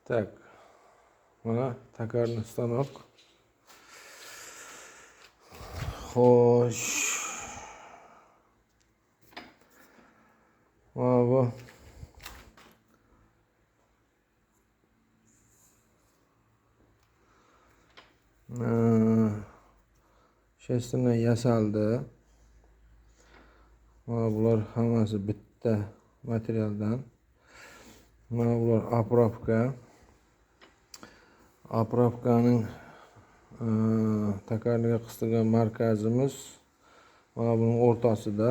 Так, mana takarni stanok. Xo'sh. Mana bu shestimdan yasaldi. Mana bular hammasi bitta materialdan. Mana bular apravka. Apravkaning takarniga qistilgan markazimiz mana buning o'rtasida.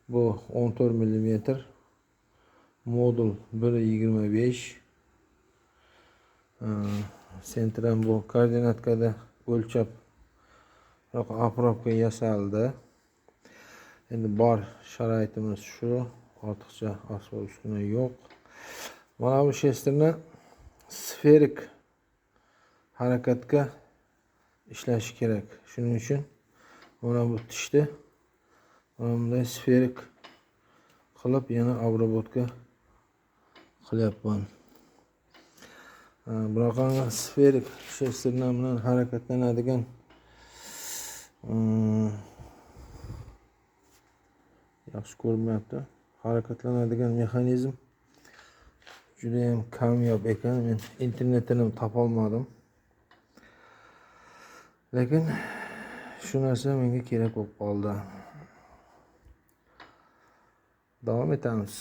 Bu 14 mm. Modul 1.25. Sentran bu koordinatkada o'lchab apravka yasaldi. Endi bor sharoitimiz shu. Ortiqcha asbob uskuna yo'q. Mana bu shestirni sferik harakatga ishlashi kerak. Shuning uchun mana bu tishni mana bunday sferik qilib yana обработка qilyapman. Bunaqangi sferik shestirlar bilan harakatlanadigan yaxshi ko'rinmayapti. Harakatlanadigan mexanizm juda ham kamyob ekan. Men internetdan ham topolmadim. Lekin shu narsa menga kerak bo'lib qoldi. Davom etamiz.